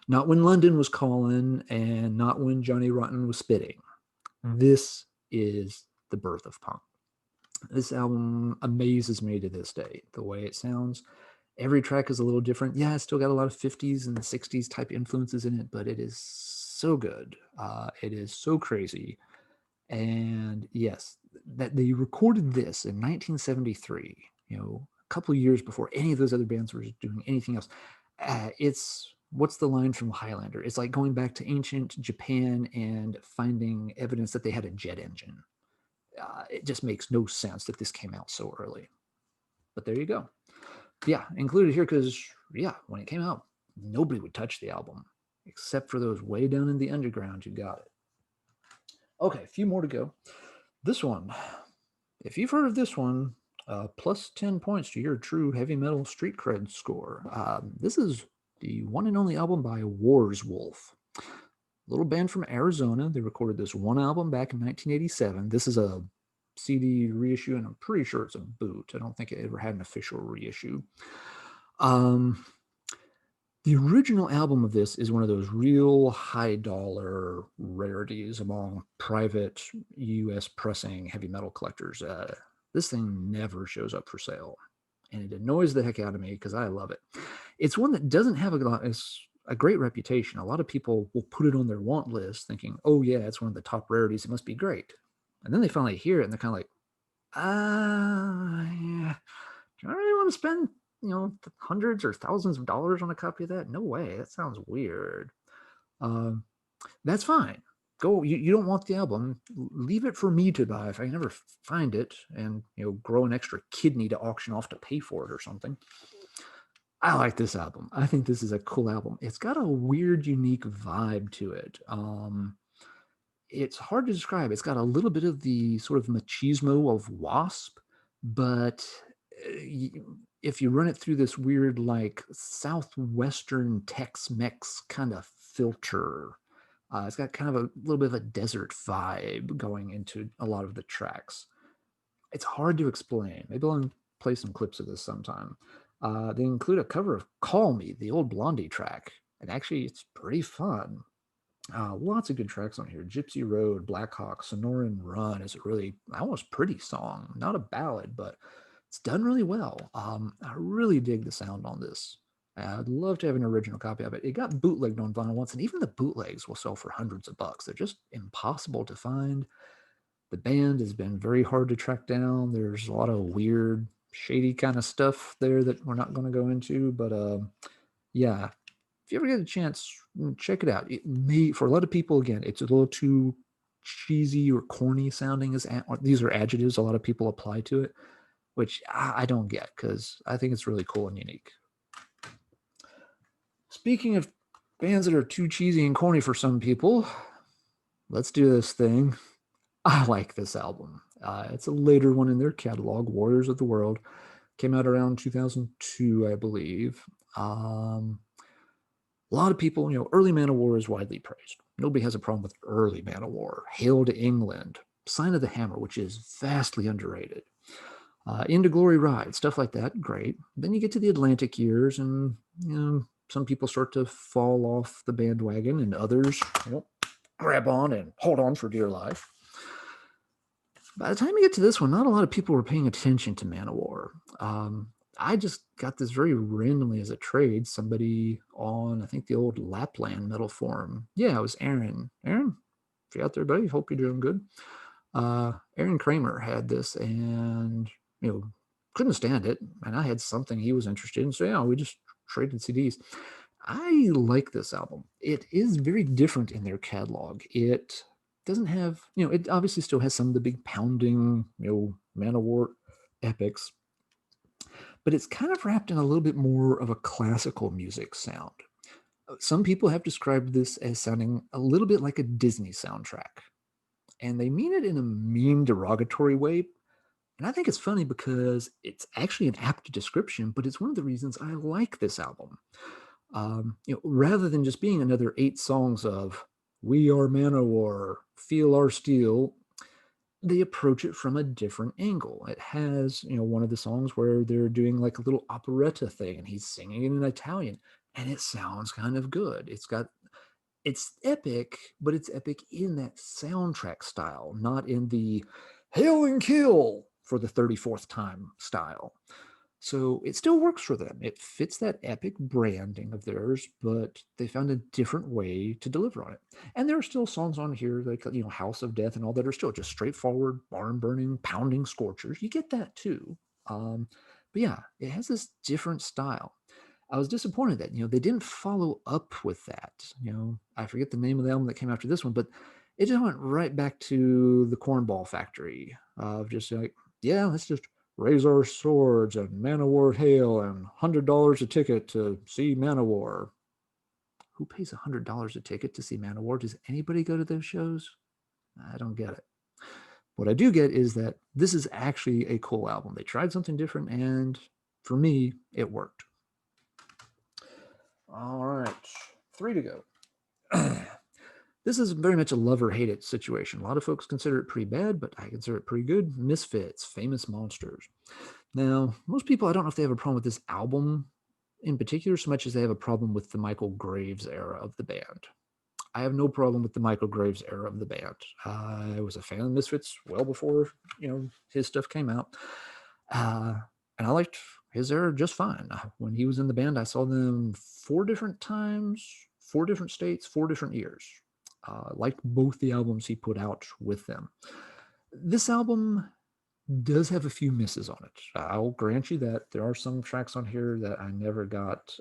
not when London was calling, and not when Johnny Rotten was spitting. This is the birth of punk. This album amazes me to this day, the way it sounds. Every track is a little different. Yeah, it's still got a lot of 50s and 60s type influences in it, but it is so good. It is so crazy. And yes, that they recorded this in 1973, a couple of years before any of those other bands were doing anything else. It's, what's the line from Highlander? It's like going back to ancient Japan and finding evidence that they had a jet engine. It just makes no sense that this came out so early. But there you go. Yeah, included here because, when it came out, nobody would touch the album except for those way down in the underground who got it. Okay, a few more to go. This one, if you've heard of this one, plus 10 points to your True Heavy Metal Street Cred score. This is the one and only album by Wars Wolf. Little band from Arizona. They recorded this one album back in 1987. This is a CD reissue, and I'm pretty sure it's a boot. I don't think it ever had an official reissue. Um, the original album of this is one of those real high dollar rarities among private US pressing heavy metal collectors. This thing never shows up for sale, and it annoys the heck out of me because I love it. It's one that doesn't have a great reputation. A lot of people will put it on their want list thinking, oh, yeah, it's one of the top rarities. It must be great. And then they finally hear it and they're kind of like, yeah, do I really want to spend, hundreds or thousands of dollars on a copy of that? No way. That sounds weird. That's fine. Go. You don't want the album. Leave it for me to buy if I never find it, and grow an extra kidney to auction off to pay for it or something. I like this album. I think this is a cool album. It's got a weird, unique vibe to it. It's hard to describe. It's got a little bit of the sort of machismo of Wasp, but if you run it through this weird, like southwestern Tex-Mex kind of filter, it's got kind of a little bit of a desert vibe going into a lot of the tracks. It's hard to explain. Maybe I'll play some clips of this sometime. They include a cover of Call Me, the old Blondie track. And actually, it's pretty fun. Lots of good tracks on here. Gypsy Road, Black Hawk, Sonoran Run is a really almost pretty song. Not a ballad, but it's done really well. I really dig the sound on this. I'd love to have an original copy of it. It got bootlegged on vinyl once, and even the bootlegs will sell for hundreds of bucks. They're just impossible to find. The band has been very hard to track down. There's a lot of weird, shady kind of stuff there that we're not going to go into. But yeah, if you ever get a chance, check it out. It may, for a lot of people, again, it's a little too cheesy or corny sounding. These are adjectives a lot of people apply to it, which I don't get because I think it's really cool and unique. Speaking of bands that are too cheesy and corny for some people, let's do this thing. I like this album. It's a later one in their catalog, Warriors of the World. Came out around 2002, I believe. A lot of people, early Manowar is widely praised. Nobody has a problem with early Manowar. Hail to England, Sign of the Hammer, which is vastly underrated. Into Glory Ride, stuff like that, great. Then you get to the Atlantic years, and some people start to fall off the bandwagon, and others grab on and hold on for dear life. By the time you get to this one, not a lot of people were paying attention to Manowar. I just got this very randomly as a trade. Somebody on, I think, the old Lapland metal forum. Yeah, it was Aaron. Aaron, if you're out there, buddy, hope you're doing good. Aaron Kramer had this and, couldn't stand it. And I had something he was interested in. So, yeah, we just traded CDs. I like this album. It is very different in their catalog. It doesn't have, it obviously still has some of the big pounding, Manowar epics, but it's kind of wrapped in a little bit more of a classical music sound. Some people have described this as sounding a little bit like a Disney soundtrack, and they mean it in a mean, derogatory way. And I think it's funny because it's actually an apt description, but it's one of the reasons I like this album. Rather than just being another 8 songs of "We Are Manowar," "Feel Our Steel," they approach it from a different angle. It has, one of the songs where they're doing like a little operetta thing, and he's singing in Italian, and it sounds kind of good. It's epic, but it's epic in that soundtrack style, not in the hail and kill for the 34th time style. So it still works for them. It fits that epic branding of theirs, but they found a different way to deliver on it. And there are still songs on here like, House of Death and all that are still just straightforward, barn burning, pounding scorchers. You get that too. But yeah, it has this different style. I was disappointed that, they didn't follow up with that. I forget the name of the album that came after this one, but it just went right back to the Cornball Factory of just like, yeah, let's just raise our swords and Manowar hail and $100 a ticket to see Manowar. Who pays $100 a ticket to see Manowar? Does anybody go to those shows? I don't get it. What I do get is that this is actually a cool album. They tried something different, and for me, it worked. All right, 3 to go. This is very much a love or hate it situation. A lot of folks consider it pretty bad, but I consider it pretty good. Misfits, Famous Monsters. Now, most people, I don't know if they have a problem with this album in particular so much as they have a problem with the Michael Graves era of the band. I have no problem with the Michael Graves era of the band. I was a fan of Misfits well before his stuff came out, and I liked his era just fine. When he was in the band, I saw them 4 different times, 4 different states, 4 different years. Liked both the albums he put out with them. This album does have a few misses on it. I'll grant you that there are some tracks on here that I never got.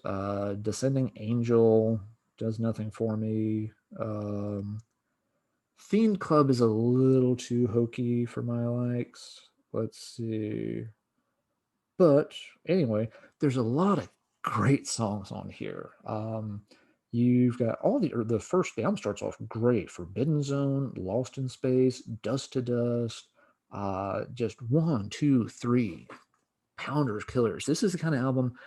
Descending Angel does nothing for me. Fiend Club is a little too hokey for my likes. Let's see. But anyway, there's a lot of great songs on here. You've got all the album starts off great. Forbidden Zone, Lost in Space, Dust to Dust, just 1, 2, 3 pounders, killers. This is the kind of album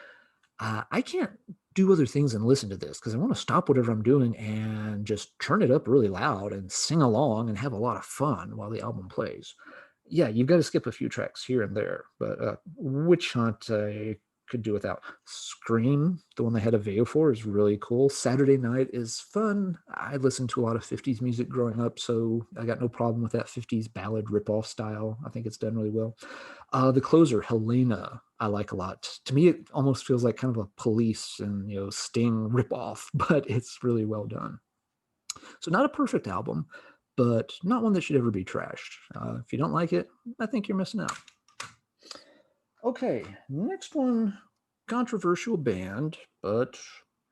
I can't do other things than listen to this because I want to stop whatever I'm doing and just turn it up really loud and sing along and have a lot of fun while the album plays. Yeah, you've got to skip a few tracks here and there, but Witch Hunt I could do without. Scream, the one they had a video for, is really cool. Saturday Night is fun. I listened to a lot of 50s music growing up, so I got no problem with that 50s ballad ripoff style. I think it's done really well. The closer, Helena, I like a lot. To me, it almost feels like kind of a Police and Sting ripoff, but it's really well done. So not a perfect album, but not one that should ever be trashed. If you don't like it, I think you're missing out. Okay, next one, controversial band, but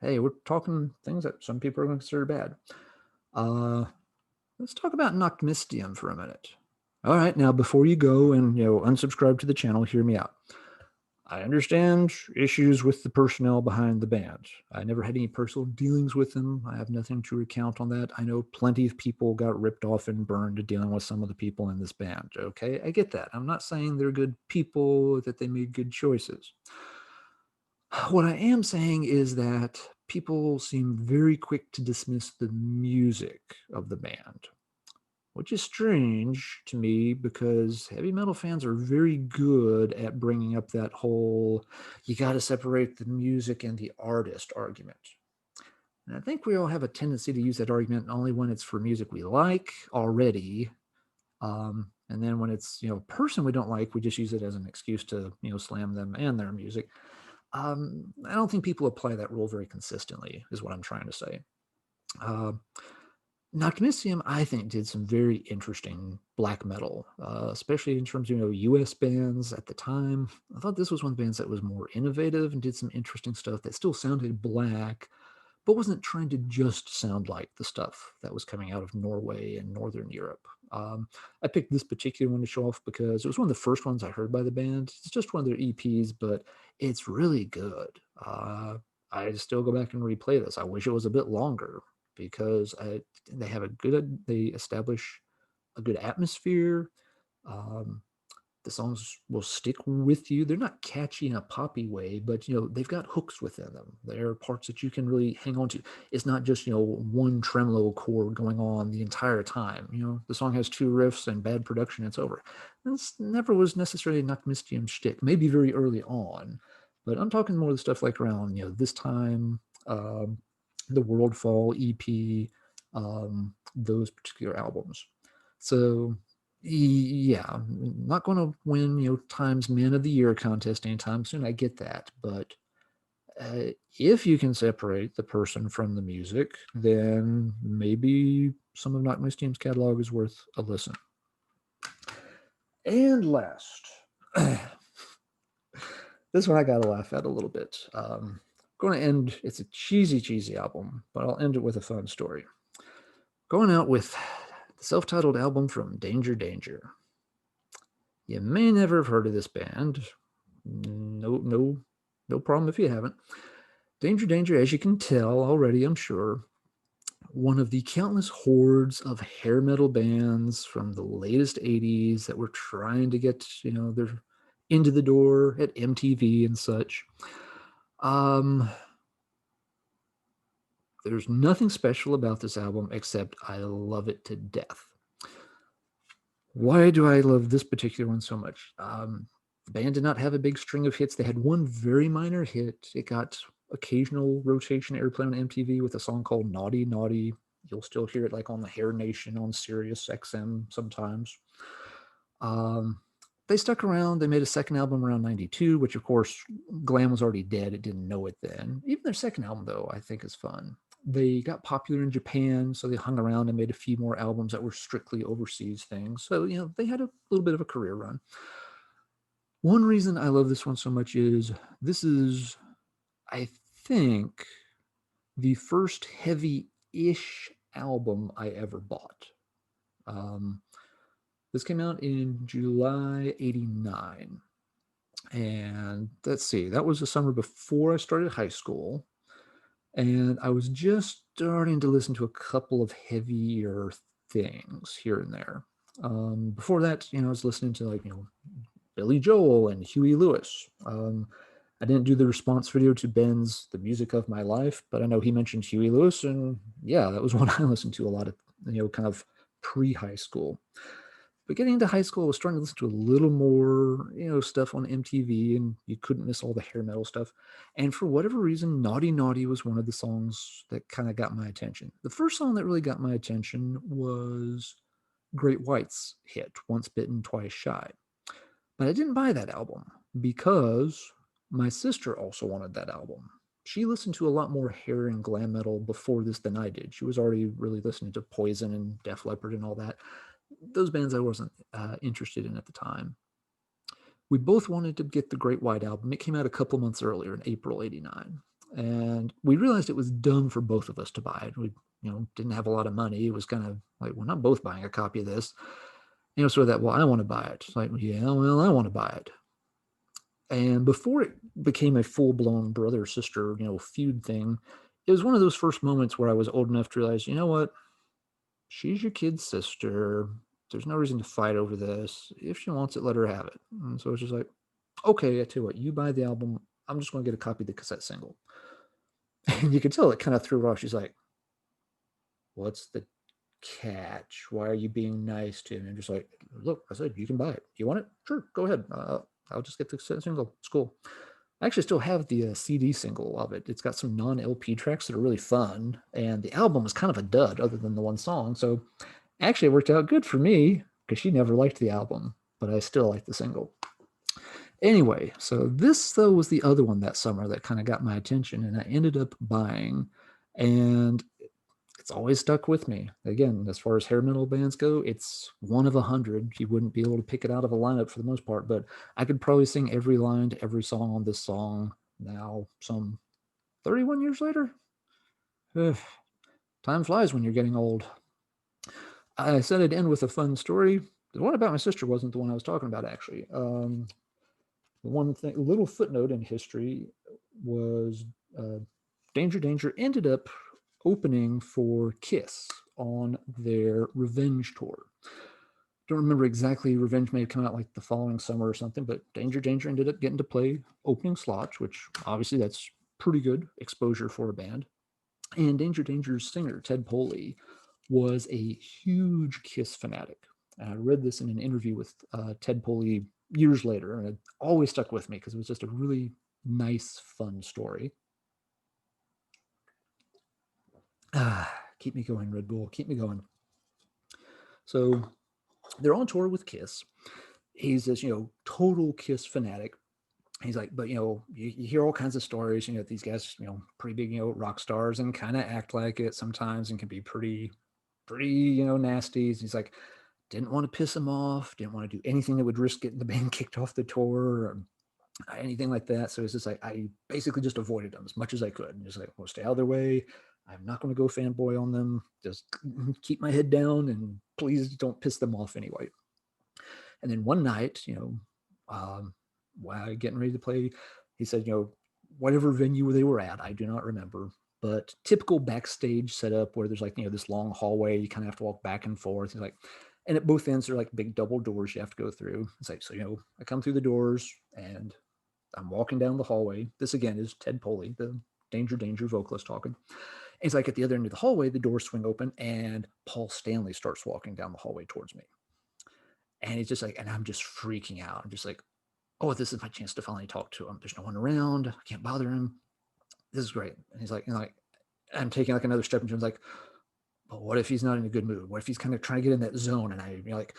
hey, we're talking things that some people are going to consider bad. Let's talk about Noctmistium for a minute. All right, now before you go and unsubscribe to the channel, hear me out. I understand issues with the personnel behind the band. I never had any personal dealings with them. I have nothing to recount on that. I know plenty of people got ripped off and burned dealing with some of the people in this band. Okay, I get that. I'm not saying they're good people, that they made good choices. What I am saying is that people seem very quick to dismiss the music of the band, which is strange to me because heavy metal fans are very good at bringing up that whole you got to separate the music and the artist argument. And I think we all have a tendency to use that argument only when it's for music we like already. And then when it's a person we don't like, we just use it as an excuse to slam them and their music. I don't think people apply that rule very consistently, is what I'm trying to say. Noctmistium, I think, did some very interesting black metal, especially in terms of U.S. bands at the time. I thought this was one of the bands that was more innovative and did some interesting stuff that still sounded black, but wasn't trying to just sound like the stuff that was coming out of Norway and Northern Europe. I picked this particular one to show off because it was one of the first ones I heard by the band. It's just one of their EPs, but it's really good. I still go back and replay this. I wish it was a bit longer because they establish a good atmosphere. The songs will stick with you. They're not catchy in a poppy way, but they've got hooks within them. There are parts that you can really hang on to. It's not just one tremolo chord going on the entire time. The song has 2 riffs and bad production, it's over. This never was necessarily a Noctmistium shtick. Maybe very early on, but I'm talking more of the stuff like around this time, the Worldfall EP, those particular albums. So yeah, I'm not going to win, Times Man of the Year contest anytime soon. I get that, but if you can separate the person from the music, then maybe some of Noctmistium's catalog is worth a listen. And last, this one I gotta laugh at a little bit. Going to end. It's a cheesy album, but I'll end it with a fun story. Going out with the self-titled album from Danger Danger. You may never have heard of this band. No problem if you haven't. Danger Danger, as you can tell already, I'm sure, one of the countless hordes of hair metal bands from the latest 80s that were trying to get, their into the door at MTV and such. There's nothing special about this album except I love it to death. Why do I love this particular one so much? The band did not have a big string of hits. They had one very minor hit. It got occasional rotation airplay on MTV with a song called Naughty Naughty. You'll still hear it like on the Hair Nation on Sirius XM sometimes. Um, they stuck around. They made a second album around 92, which of course, glam was already dead. It didn't know it then. Even their second album, though, I think is fun. They got popular in Japan, so they hung around and made a few more albums that were strictly overseas things. So, they had a little bit of a career run. One reason I love this one so much is this is, I think, the first heavy-ish album I ever bought. Um, this came out in July 89. And let's see, that was the summer before I started high school. And I was just starting to listen to a couple of heavier things here and there. Before that, I was listening to Billy Joel and Huey Lewis. I didn't do the response video to Ben's The Music of My Life, but I know he mentioned Huey Lewis, and yeah, that was one I listened to a lot of, kind of pre-high school. But getting into high school, I was starting to listen to a little more, stuff on MTV, and you couldn't miss all the hair metal stuff. And for whatever reason, Naughty Naughty was one of the songs that kind of got my attention. The first song that really got my attention was Great White's hit, Once Bitten, Twice Shy. But I didn't buy that album because my sister also wanted that album. She listened to a lot more hair and glam metal before this than I did. She was already really listening to Poison and Def Leppard and all that. Those bands I wasn't interested in at the time. We both wanted to get the Great White album. It came out a couple months earlier in April 89. And we realized it was dumb for both of us to buy it. We, didn't have a lot of money. It was kind of like, we're not both buying a copy of this. So that, well, I want to buy it. It's like, yeah, well, I want to buy it. And before it became a full-blown brother-sister, feud thing, it was one of those first moments where I was old enough to realize, you know what? She's your kid's sister. There's no reason to fight over this. If she wants it, let her have it. And so it's just like, okay, I tell you what, you buy the album. I'm just going to get a copy of the cassette single. And you could tell it kind of threw her off. She's like, what's the catch? Why are you being nice to me? I'm just like, look, I said, you can buy it. You want it? Sure, go ahead. I'll just get the cassette single. It's cool. I actually still have the CD single of it. It's got some non-LP tracks that are really fun, and the album was kind of a dud other than the one song. So actually, it worked out good for me because she never liked the album, but I still like the single. Anyway, so this, though, was the other one that summer that kind of got my attention, and I ended up buying, and it's always stuck with me. Again, as far as hair metal bands go, it's one of 100. You wouldn't be able to pick it out of a lineup for the most part, but I could probably sing every line to every song on this song now, some 31 years later. Time flies when you're getting old. I said I'd end with a fun story. The one about my sister wasn't the one I was talking about, actually. The one thing, little footnote in history was Danger Danger ended up opening for Kiss on their Revenge tour. Don't remember exactly. Revenge may have come out like the following summer or something, but Danger Danger ended up getting to play opening slots, which obviously that's pretty good exposure for a band. And Danger Danger's singer, Ted Poley, was a huge Kiss fanatic. And I read this in an interview with Ted Poley years later, and it always stuck with me because it was just a really nice, fun story. Keep me going, Red Bull. Keep me going. So they're on tour with Kiss. He's this, total Kiss fanatic. He's like, but, you hear all kinds of stories, these guys, pretty big, rock stars and kind of act like it sometimes and can be pretty, nasty. He's like, didn't want to piss him off, didn't want to do anything that would risk getting the band kicked off the tour or anything like that. So it's just like, I basically just avoided them as much as I could. And just like, well, stay out of their way. I'm not going to go fanboy on them. Just keep my head down and please don't piss them off anyway. And then one night, while getting ready to play, he said, whatever venue they were at, I do not remember, but typical backstage setup where there's like, this long hallway, you kind of have to walk back and forth. He's like, and at both ends are like big double doors you have to go through. It's like, so, I come through the doors and I'm walking down the hallway. This again is Ted Poley, the Danger Danger vocalist talking. It's like at the other end of the hallway, the doors swing open and Paul Stanley starts walking down the hallway towards me. And he's just like, and I'm just freaking out. I'm just like, oh, this is my chance to finally talk to him. There's no one around. I can't bother him. This is great. And he's like, I'm taking like another step into him. Like, but what if he's not in a good mood? What if he's kind of trying to get in that zone and I, like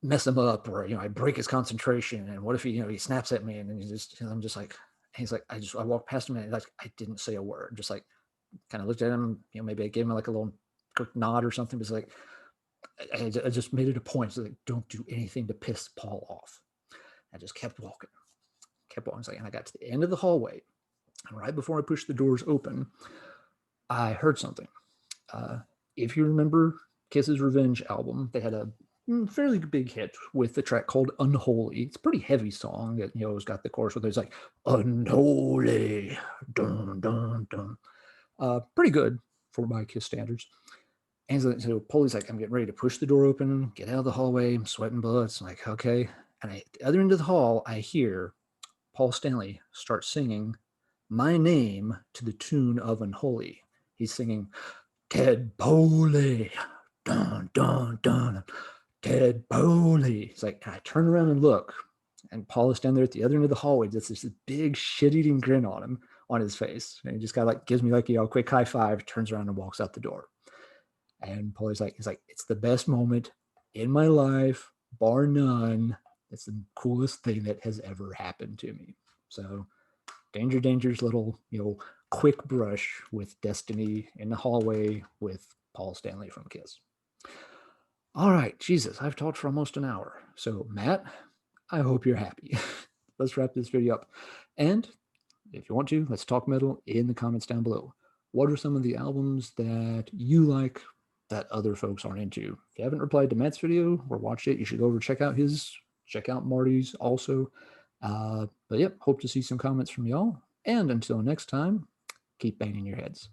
mess him up, or, I break his concentration? And what if he, he snaps at me and then I'm just like, he's like, I walked past him and like, I didn't say a word. Just like kind of looked at him, maybe I gave him like a little quick nod or something. But it's like, I just made it a point. So like, don't do anything to piss Paul off. I just kept walking. And I got to the end of the hallway. And right before I pushed the doors open, I heard something. If you remember Kiss's Revenge album, they had a fairly big hit with the track called Unholy. It's a pretty heavy song. It's got the chorus where there's like, unholy, dun, dun, dun. Pretty good for my Kiss standards. And so Polly's like, I'm getting ready to push the door open, get out of the hallway. I'm sweating bullets. I'm like, okay. And at the other end of the hall, I hear Paul Stanley start singing my name to the tune of Unholy. He's singing, Ted Poley, dun, dun, dun, Ted Poley. It's like, I turn around and look, and Paul is standing there at the other end of the hallway. Just this big shit-eating grin on his face. And he just kind of like gives me like, a quick high five, turns around and walks out the door. And Paulie's like, it's the best moment in my life, bar none. It's the coolest thing that has ever happened to me. So Danger's little, quick brush with Destiny in the hallway with Paul Stanley from Kiss. All right, Jesus, I've talked for almost an hour. So Matt, I hope you're happy. Let's wrap this video up. And if you want to, let's talk metal in the comments down below. What are some of the albums that you like that other folks aren't into? If you haven't replied to Matt's video or watched it, you should go over check out Marty's also. But yep, hope to see some comments from y'all. And until next time, keep banging your heads.